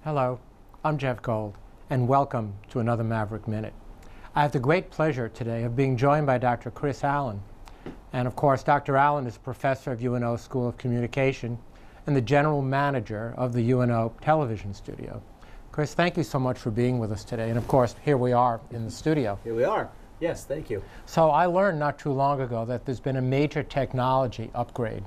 Hello, I'm Jeff Gold, and welcome to another Maverick Minute. I have the great pleasure today of being joined by Dr. Chris Allen. And of course, Dr. Allen is professor of UNO School of Communication and the general manager of the UNO television studio. Chris, thank you so much for being with us today. And of course, here we are in the studio. Here we are. Yes, thank you. So I learned not too long ago that there's been a major technology upgrade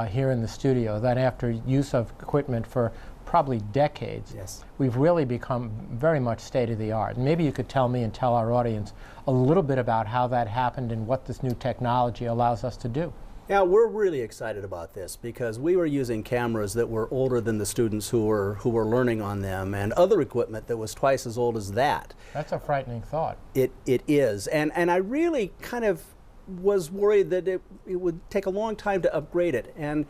here in the studio, that after use of equipment for probably decades, yes, we've really become very much state-of-the-art. And maybe you could tell me and tell our audience a little bit about how that happened and what this new technology allows us to do. Yeah, we're really excited about this because we were using cameras that were older than the students who were learning on them, and other equipment that was twice as old as that. That's a frightening thought. It is, and I really kind of was worried that it would take a long time to upgrade it. And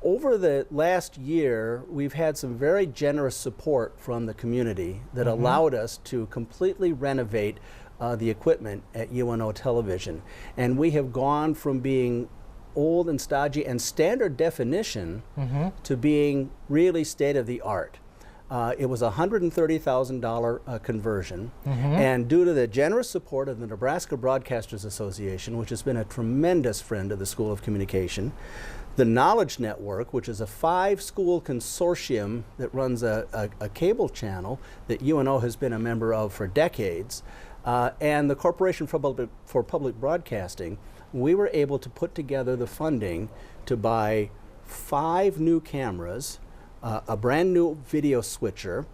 over the last year, we've had some very generous support from the community that allowed us to completely renovate the equipment at UNO Television. And we have gone from being old and stodgy and standard definition to being really state-of-the-art. It was a $130,000 conversion, and due to the generous support of the Nebraska Broadcasters Association, which has been a tremendous friend of the School of Communication, the Knowledge Network, which is a 5-school consortium that runs a cable channel that UNO has been a member of for decades, and the Corporation for Public Broadcasting, we were able to put together the funding to buy 5 new cameras, a brand new video switcher,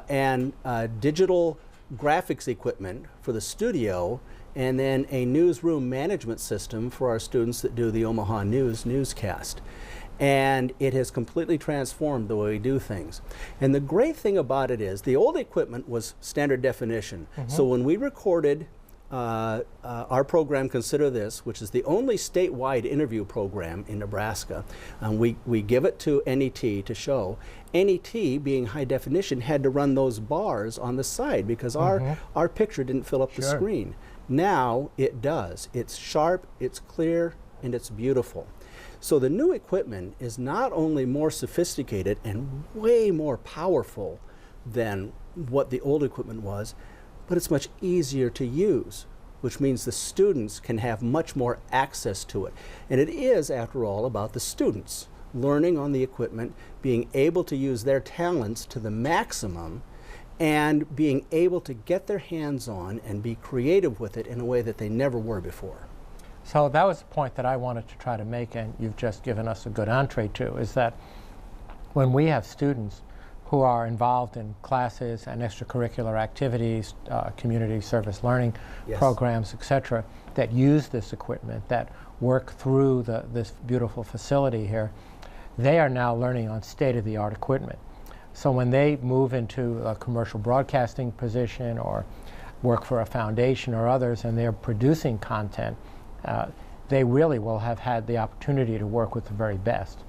and digital graphics equipment for the studio, and then a newsroom management system for our students that do the Omaha newscast. And it has completely transformed the way we do things. And the great thing about it is the old equipment was standard definition. So when we recorded our program, Consider This, which is the only statewide interview program in Nebraska, we give it to NET to show. NET, being high definition, had to run those bars on the side because our picture didn't fill up the screen. Now it does. It's sharp, it's clear, and it's beautiful. So the new equipment is not only more sophisticated and way more powerful than what the old equipment was, but it's much easier to use, which means the students can have much more access to it. And it is, after all, about the students learning on the equipment, being able to use their talents to the maximum, and being able to get their hands on and be creative with it in a way that they never were before. So that was the point that I wanted to try to make, and you've just given us a good entree to, is that when we have students who are involved in classes and extracurricular activities, community service learning programs, etc., that use this equipment, that work through this beautiful facility here, they are now learning on state-of-the-art equipment. So when they move into a commercial broadcasting position or work for a foundation or others and they're producing content, they really will have had the opportunity to work with the very best.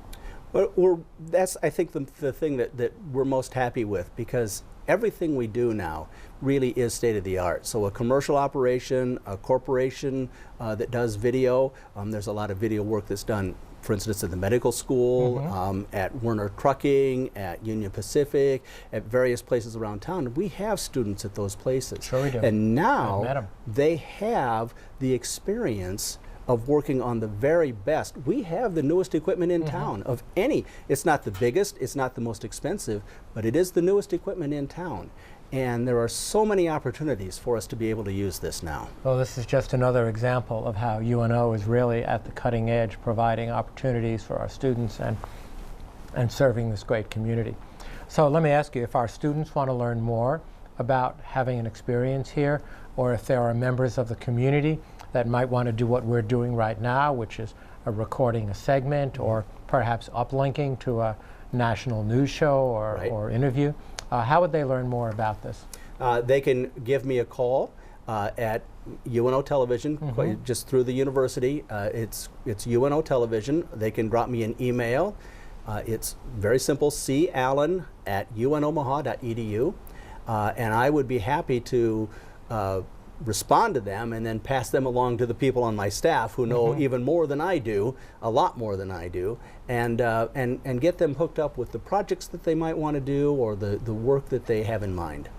Well, that's, I think, the thing that we're most happy with, because everything we do now really is state-of-the-art. So a commercial operation, a corporation that does video, there's a lot of video work that's done, for instance, at the medical school, at Werner Trucking, at Union Pacific, at various places around town. We have students at those places. Sure we do. And now they have the experience of working on the very best. We have the newest equipment in town of any. It's not the biggest, it's not the most expensive, but it is the newest equipment in town. And there are so many opportunities for us to be able to use this now. Well, this is just another example of how UNO is really at the cutting edge, providing opportunities for our students and serving this great community. So let me ask you, if our students want to learn more about having an experience here, or if there are members of the community that might want to do what we're doing right now, which is recording a segment or perhaps uplinking to a national news show or interview, how would they learn more about this? They can give me a call at UNO Television, just through the university. It's UNO Television. They can drop me an email. It's very simple, callen@unomaha.edu. And I would be happy to respond to them and then pass them along to the people on my staff who know even more than I do, a lot more than I do, and get them hooked up with the projects that they might want to do or the work that they have in mind.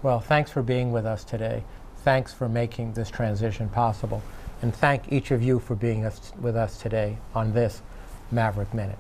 Well, thanks for being with us today. Thanks for making this transition possible. And thank each of you for being with us today on this Maverick Minute.